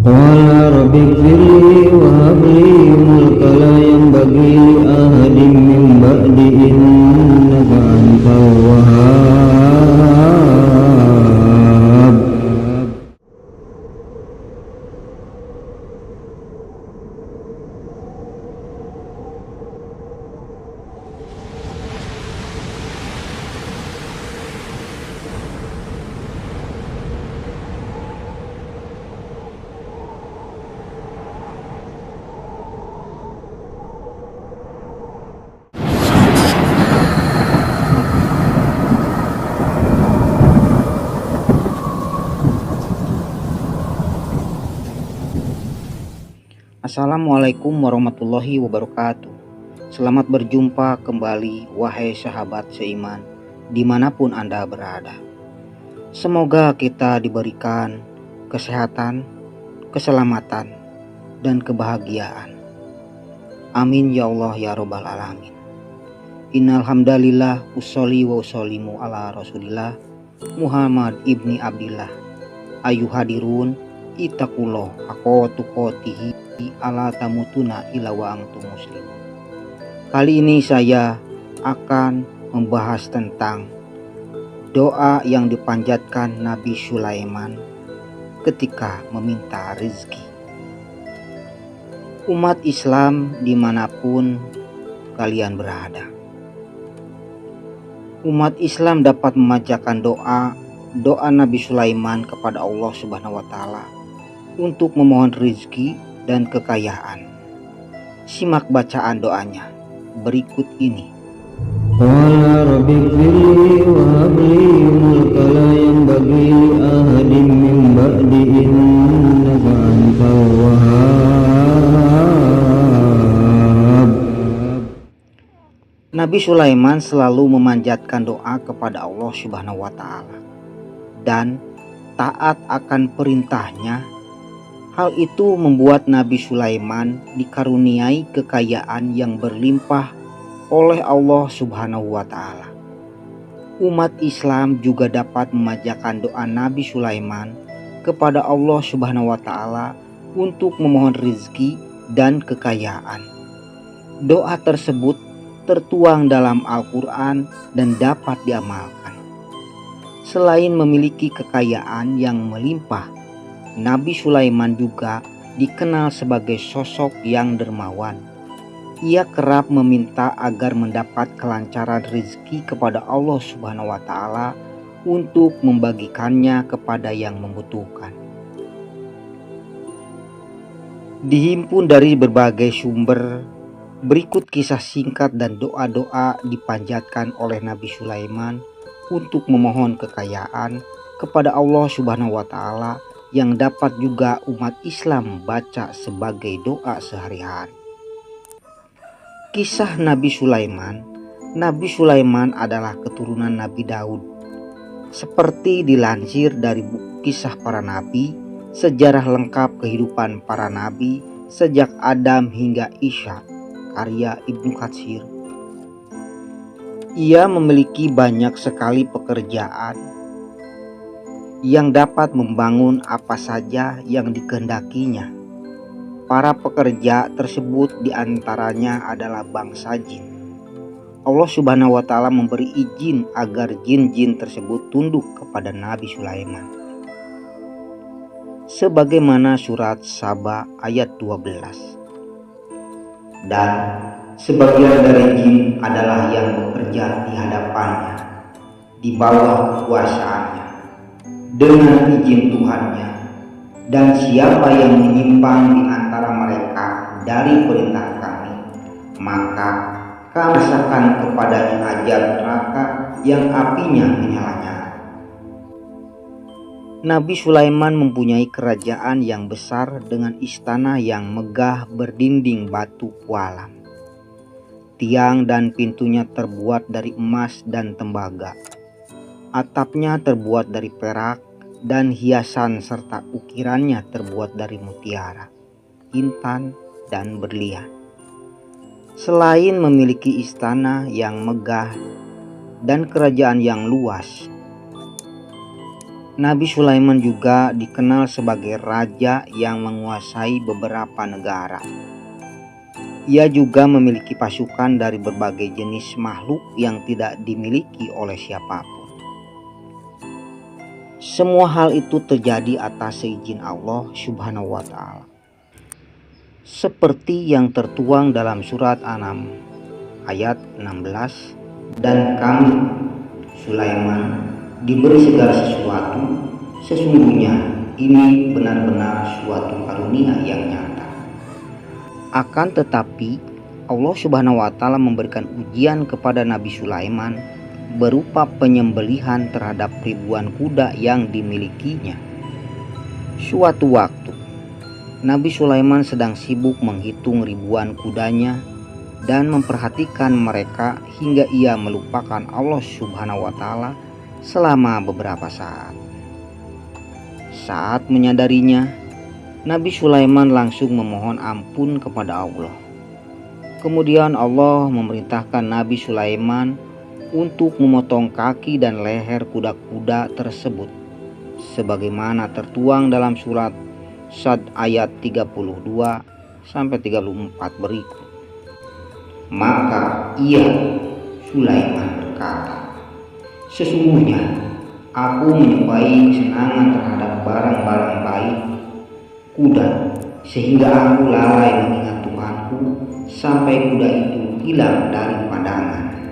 Qala rabbi ighfirli wa hab li mulka la yanbaghi li ahadin min ba'di innaka antal wahhab. Assalamualaikum warahmatullahi wabarakatuh. Selamat berjumpa kembali wahai sahabat seiman dimanapun Anda berada. Semoga kita diberikan kesehatan, keselamatan, dan kebahagiaan. Amin ya Allah ya Rabbal Alamin. Innal hamdalillah usholli wa ushollimu ala Rasulillah Muhammad ibni Abdillah. Ayuhadirun ittaqullah haqqa tuqatih ala tamutuna illa wa antum muslimun. Kali ini saya akan membahas tentang doa yang dipanjatkan Nabi Sulaiman ketika meminta rezeki. Umat Islam dimanapun kalian berada, umat Islam dapat memanjatkan doa Nabi Sulaiman kepada Allah Subhanahu wa Ta'ala untuk memohon rezeki dan kekayaan. Simak bacaan doanya berikut ini. Qala rabbi ighfirli wa hab li mulka la yanbaghi li ahadin min ba'di innaka antal wahhab. Nabi Sulaiman selalu memanjatkan doa kepada Allah Subhanahu wa Ta'ala dan taat akan perintahnya. Hal itu membuat Nabi Sulaiman dikaruniai kekayaan yang berlimpah oleh Allah Subhanahu wa Ta'ala. Umat Islam juga dapat memanjatkan doa Nabi Sulaiman kepada Allah Subhanahu wa Ta'ala untuk memohon rezeki dan kekayaan. Doa tersebut tertuang dalam Al-Quran dan dapat diamalkan. Selain memiliki kekayaan yang melimpah, Nabi Sulaiman juga dikenal sebagai sosok yang dermawan. Ia kerap meminta agar mendapat kelancaran rezeki kepada Allah Subhanahu wa Ta'ala untuk membagikannya kepada yang membutuhkan. Dihimpun dari berbagai sumber, berikut kisah singkat dan doa-doa dipanjatkan oleh Nabi Sulaiman untuk memohon kekayaan kepada Allah Subhanahu wa Ta'ala yang dapat juga umat Islam baca sebagai doa sehari-hari. Kisah Nabi Sulaiman. Nabi Sulaiman adalah keturunan Nabi Daud. Seperti dilansir dari buku Kisah Para Nabi, sejarah lengkap kehidupan para nabi sejak Adam hingga Isa, karya Ibnu Katsir. Ia memiliki banyak sekali pekerjaan yang dapat membangun apa saja yang dikehendakinya. Para pekerja tersebut diantaranya adalah bangsa jin. Allah Subhanahu wa Ta'ala memberi izin agar jin-jin tersebut tunduk kepada Nabi Sulaiman. Sebagaimana surat Saba ayat 12. Dan sebagian dari jin adalah yang bekerja di hadapannya, di bawah kekuasaannya, dengan izin Tuhannya, dan siapa yang menyimpang di antara mereka dari perintah kami, maka kami rasakan kepadanya azab neraka yang apinya menyala-nyala. Nabi Sulaiman mempunyai kerajaan yang besar dengan istana yang megah berdinding batu pualam. Tiang dan pintunya terbuat dari emas dan tembaga. Atapnya terbuat dari perak dan hiasan serta ukirannya terbuat dari mutiara, intan, dan berlian. Selain memiliki istana yang megah dan kerajaan yang luas, Nabi Sulaiman juga dikenal sebagai raja yang menguasai beberapa negara. Ia juga memiliki pasukan dari berbagai jenis makhluk yang tidak dimiliki oleh siapapun. Semua hal itu terjadi atas seizin Allah Subhanahu wa Ta'ala. Seperti yang tertuang dalam surat An-Naml ayat 16, dan kami Sulaiman diberi segala sesuatu, sesungguhnya ini benar-benar suatu karunia yang nyata. Akan tetapi Allah Subhanahu wa Ta'ala memberikan ujian kepada Nabi Sulaiman berupa penyembelihan terhadap ribuan kuda yang dimilikinya. Suatu waktu Nabi Sulaiman sedang sibuk menghitung ribuan kudanya dan memperhatikan mereka hingga ia melupakan Allah Subhanahu wa Ta'ala selama beberapa saat. Saat menyadarinya, Nabi Sulaiman langsung memohon ampun kepada Allah. Kemudian Allah memerintahkan Nabi Sulaiman untuk memotong kaki dan leher kuda-kuda tersebut, sebagaimana tertuang dalam surat Sad ayat 32-34 berikut. Maka ia, Sulaiman, berkata, sesungguhnya aku menyukai kesenangan terhadap barang-barang baik kuda, sehingga aku lalai mengingat Tuhanku sampai kuda itu hilang dari pandangan.